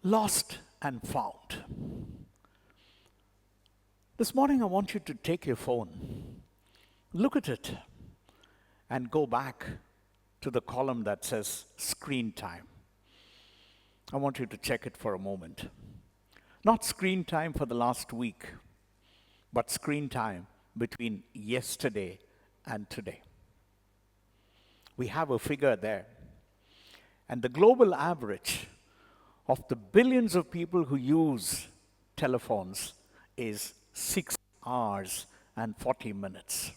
Lost and found. This morning I want you to take your phone, look at it, and go back to the column that says screen time. I want you to check it for a moment. Not screen time for the last week, but screen time between yesterday and today. We have a figure there. And the global average of the billions of people who use telephones is 6 hours and 40 minutes.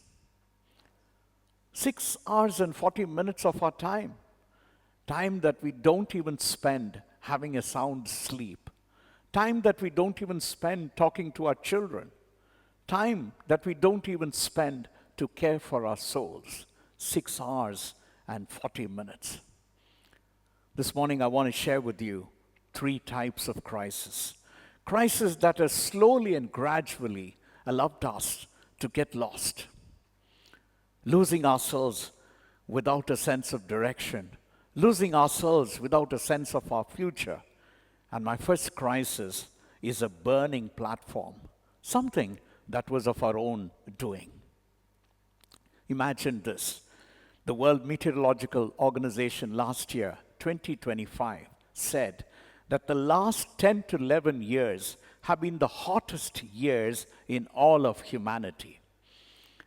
6 hours and 40 minutes of our time. Time that we don't even spend having a sound sleep. Time that we don't even spend talking to our children. Time that we don't even spend to care for our souls. 6 hours and 40 minutes. This morning I want to share with you 3 types of crisis. Crises that have slowly and gradually allowed us to get lost. Losing ourselves without a sense of direction. Losing ourselves without a sense of our future. And my first crisis is a burning platform. Something that was of our own doing. Imagine this. The World Meteorological Organization last year, 2025, said that the last 10 to 11 years have been the hottest years in all of humanity.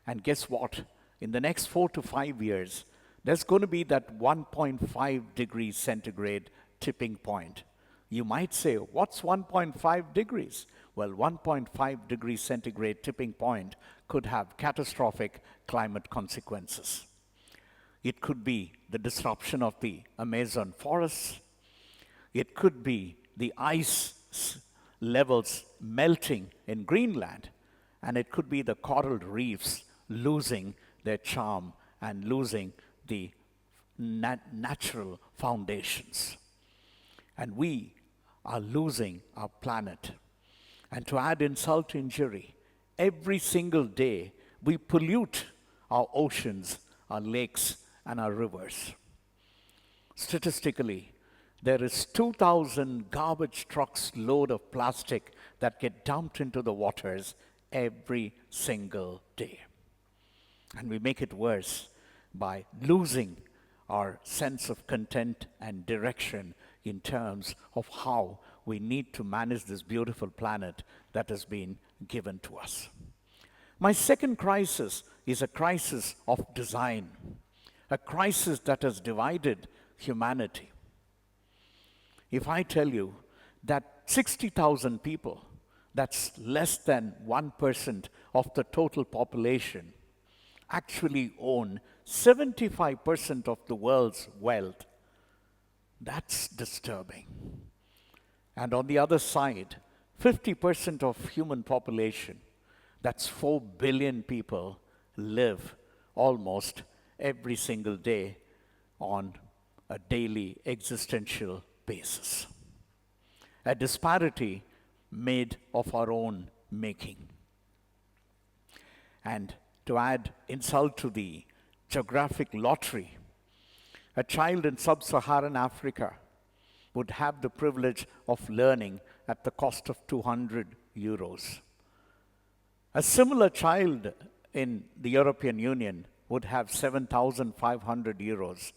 And guess what? In the next 4 to 5 years, there's going to be that 1.5 degrees centigrade tipping point. You might say, what's 1.5 degrees? Well, 1.5 degrees centigrade tipping point could have catastrophic climate consequences. It could be the disruption of the Amazon forests. It could be the ice levels melting in Greenland. And it could be the coral reefs losing their charm and losing the natural foundations. And we are losing our planet. And to add insult to injury, every single day we pollute our oceans, our lakes, and our rivers. Statistically, there is 2,000 garbage trucks load of plastic that get dumped into the waters every single day. And we make it worse by losing our sense of content and direction in terms of how we need to manage this beautiful planet that has been given to us. My second crisis is a crisis of design, a crisis that has divided humanity. If I tell you that 60,000 people, that's less than 1% of the total population, actually own 75% of the world's wealth, that's disturbing. And on the other side, 50% of human population, that's 4 billion people, live almost every single day on a daily existential basis. A disparity made of our own making. And to add insult to the geographic lottery, a child in sub-Saharan Africa would have the privilege of learning at the cost of 200 euros. A similar child in the European Union would have 7,500 euros,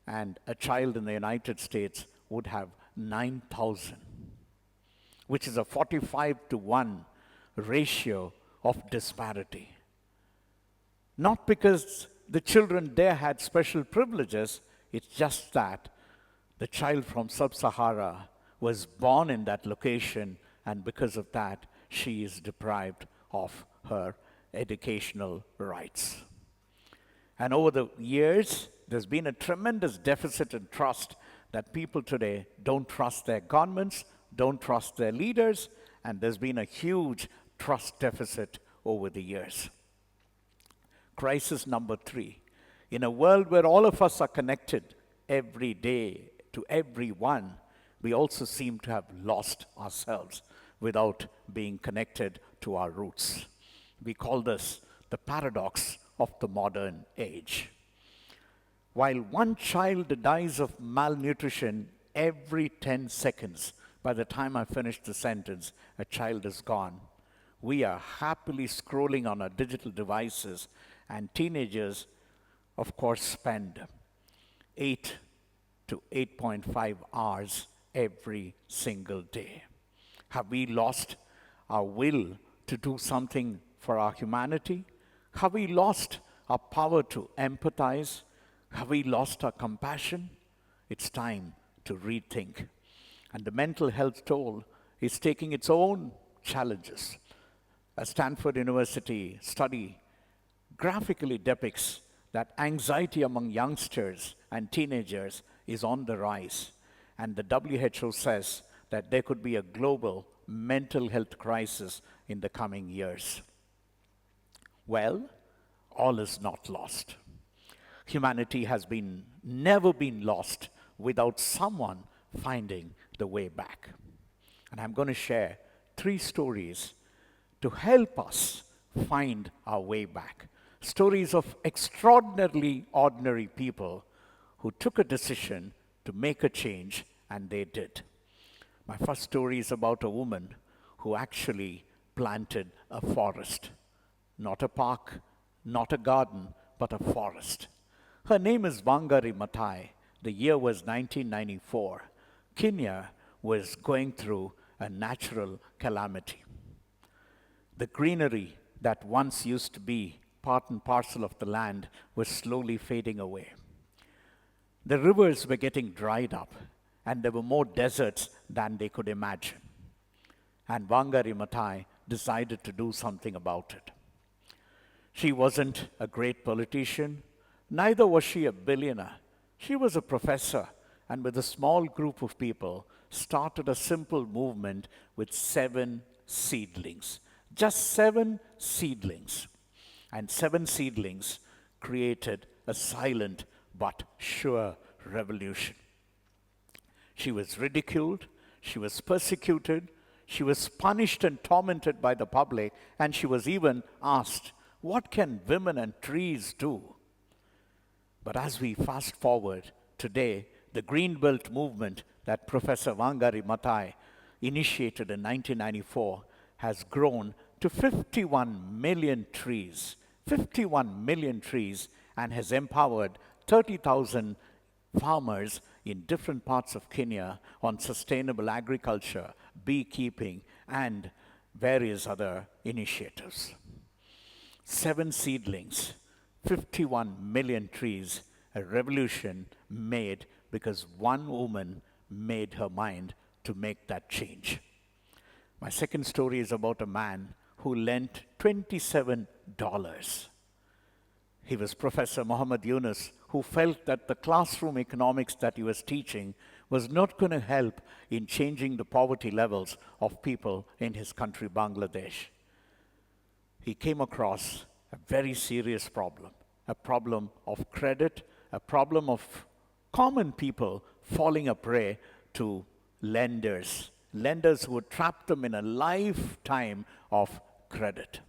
and a child in the United States would have 9,000, which is a 45-to-1 ratio of disparity. Not because the children there had special privileges, it's just that the child from Sub-Sahara was born in that location, and because of that, she is deprived of her educational rights. And over the years, there's been a tremendous deficit in trust that people today don't trust their governments, don't trust their leaders, and there's been a huge trust deficit over the years. Crisis number 3. In a world where all of us are connected every day to everyone, we also seem to have lost ourselves without being connected to our roots. We call this the paradox of the modern age. While one child dies of malnutrition every 10 seconds, By the time I finish the sentence, a child is gone. We are happily scrolling on our digital devices, and teenagers, of course, spend 8 to 8.5 hours every single day. Have we lost our will to do something for our humanity? Have we lost our power to empathize? Have we lost our compassion? It's time to rethink. And the mental health toll is taking its own challenges. A Stanford University study graphically depicts that anxiety among youngsters and teenagers is on the rise. And the WHO says that there could be a global mental health crisis in the coming years. Well, all is not lost. Humanity has never been lost without someone finding the way back. And I'm going to share 3 stories to help us find our way back. Stories of extraordinarily ordinary people who took a decision to make a change, and they did. My first story is about a woman who actually planted a forest. Not a park, not a garden, but a forest. Her name is Wangari Maathai. The year was 1994. Kenya was going through a natural calamity. The greenery that once used to be part and parcel of the land was slowly fading away. The rivers were getting dried up, and there were more deserts than they could imagine. And Wangari Maathai decided to do something about it. She wasn't a great politician, neither was she a billionaire. She was a professor, and with a small group of people, started a simple movement with 7 seedlings. Just 7 seedlings. And 7 seedlings created a silent but sure revolution. She was ridiculed, she was persecuted, she was punished and tormented by the public, and she was even asked, "What can women and trees do?" But as we fast forward, today, the Green Belt movement that Professor Wangari Maathai initiated in 1994 has grown to 51 million trees. 51 million trees, and has empowered 30,000 farmers in different parts of Kenya on sustainable agriculture, beekeeping, and various other initiatives. 7 seedlings, 51 million trees, a revolution made because one woman made her mind to make that change. My second story is about a man who lent $27. He was Professor Muhammad Yunus, who felt that the classroom economics that he was teaching was not going to help in changing the poverty levels of people in his country, Bangladesh. He came across a very serious problem, a problem of credit, a problem of common people falling a prey to lenders who would trap them in a lifetime of credit.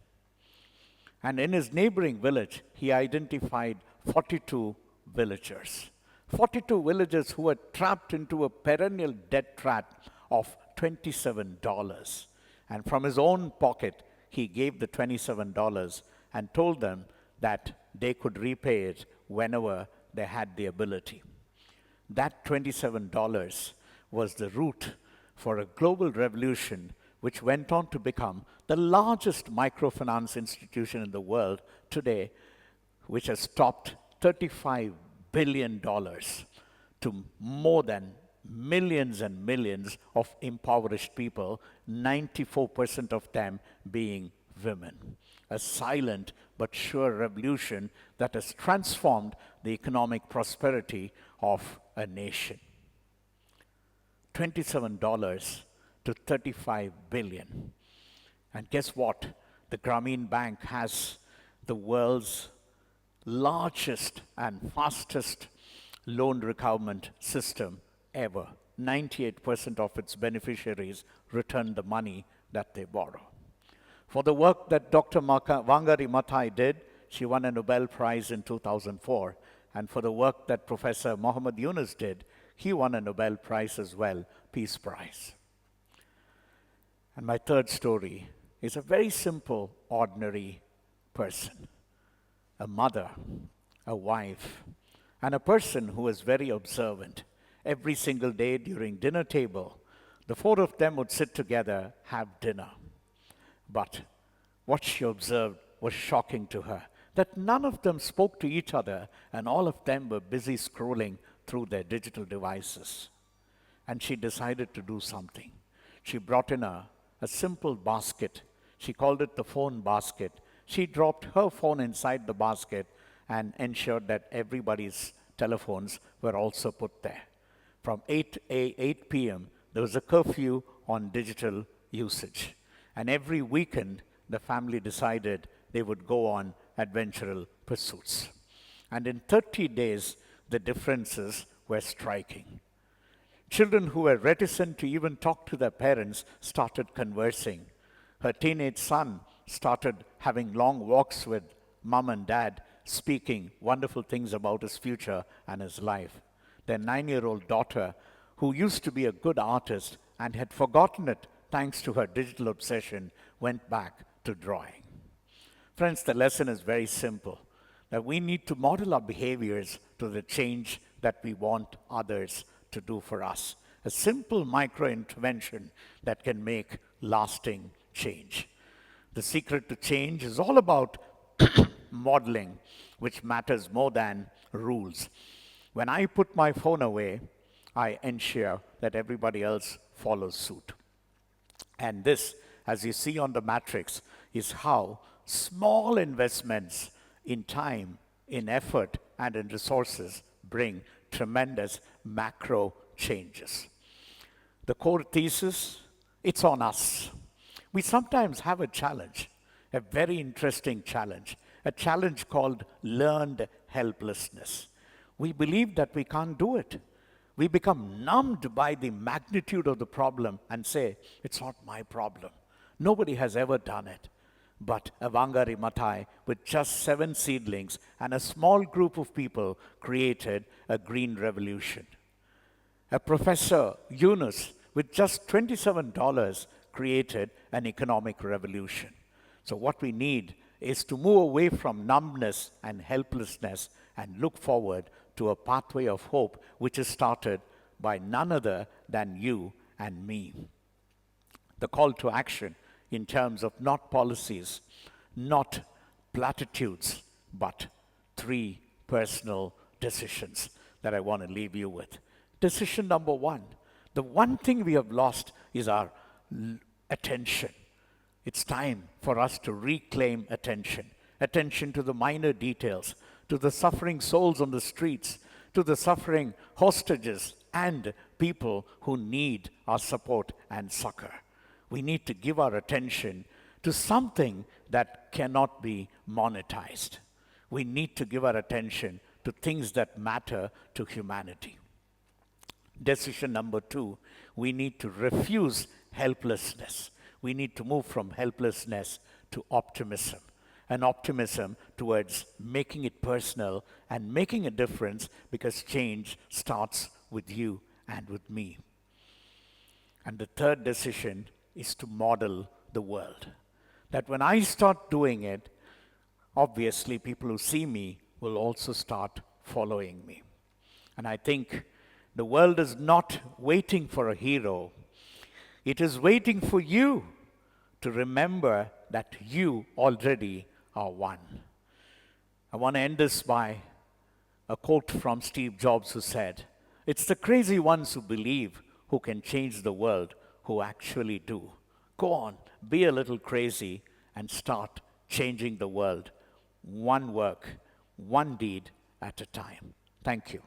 And in his neighboring village, he identified 42 villagers. 42 villagers who were trapped into a perennial debt trap of $27. And from his own pocket, he gave the $27 and told them that they could repay it whenever they had the ability. That $27 was the root for a global revolution which went on to become the largest microfinance institution in the world today, which has topped $35 billion to more than millions and millions of impoverished people, 94% of them being women. A silent but sure revolution that has transformed the economic prosperity of a nation. $27 to $35 billion. And guess what? The Grameen Bank has the world's largest and fastest loan recovery system ever. 98% of its beneficiaries return the money that they borrow. For the work that Dr. Wangari Maathai did, she won a Nobel Prize in 2004. And for the work that Professor Muhammad Yunus did, he won a Nobel Prize as well, Peace Prize. And my third story is a very simple, ordinary person, a mother, a wife, and a person who was very observant. Every single day during dinner table, the four of them would sit together, have dinner. But what she observed was shocking to her, that none of them spoke to each other and all of them were busy scrolling through their digital devices. And she decided to do something. She brought in a simple basket. She called it the phone basket. She dropped her phone inside the basket and ensured that everybody's telephones were also put there. From 8 p.m., there was a curfew on digital usage. And every weekend, the family decided they would go on adventural pursuits. And in 30 days, the differences were striking. Children who were reticent to even talk to their parents started conversing. Her teenage son started having long walks with mom and dad, speaking wonderful things about his future and his life. Their 9-year-old daughter, who used to be a good artist and had forgotten it thanks to her digital obsession, went back to drawing. Friends, the lesson is very simple, that we need to model our behaviors to the change that we want others to do for us. A simple micro intervention that can make lasting change. The secret to change is all about modeling, which matters more than rules. When I put my phone away, I ensure that everybody else follows suit. And this, as you see on the matrix, is how small investments in time, in effort, and in resources bring tremendous macro changes. The core thesis, it's on us. We sometimes have a challenge, a very interesting challenge, a challenge called learned helplessness. We believe that we can't do it. We become numbed by the magnitude of the problem and say, it's not my problem. Nobody has ever done it. But Wangari Maathai, with just 7 seedlings and a small group of people, created a green revolution. A professor, Yunus, with just $27, created an economic revolution. So what we need is to move away from numbness and helplessness and look forward to a pathway of hope which is started by none other than you and me. The call to action in terms of not policies, not platitudes, but 3 personal decisions that I want to leave you with. Decision number 1, the one thing we have lost is our attention. It's time for us to reclaim attention. Attention to the minor details, to the suffering souls on the streets, to the suffering hostages and people who need our support and succor. We need to give our attention to something that cannot be monetized. We need to give our attention to things that matter to humanity. Decision number 2, we need to refuse helplessness. We need to move from helplessness to optimism. An optimism towards making it personal and making a difference, because change starts with you and with me. And the third decision is to model the world. That when I start doing it, obviously people who see me will also start following me. And I think the world is not waiting for a hero. It is waiting for you to remember that you already are one. I want to end this by a quote from Steve Jobs, who said, "It's the crazy ones who believe who can change the world who actually do." Go on, be a little crazy and start changing the world, one work, one deed at a time. Thank you.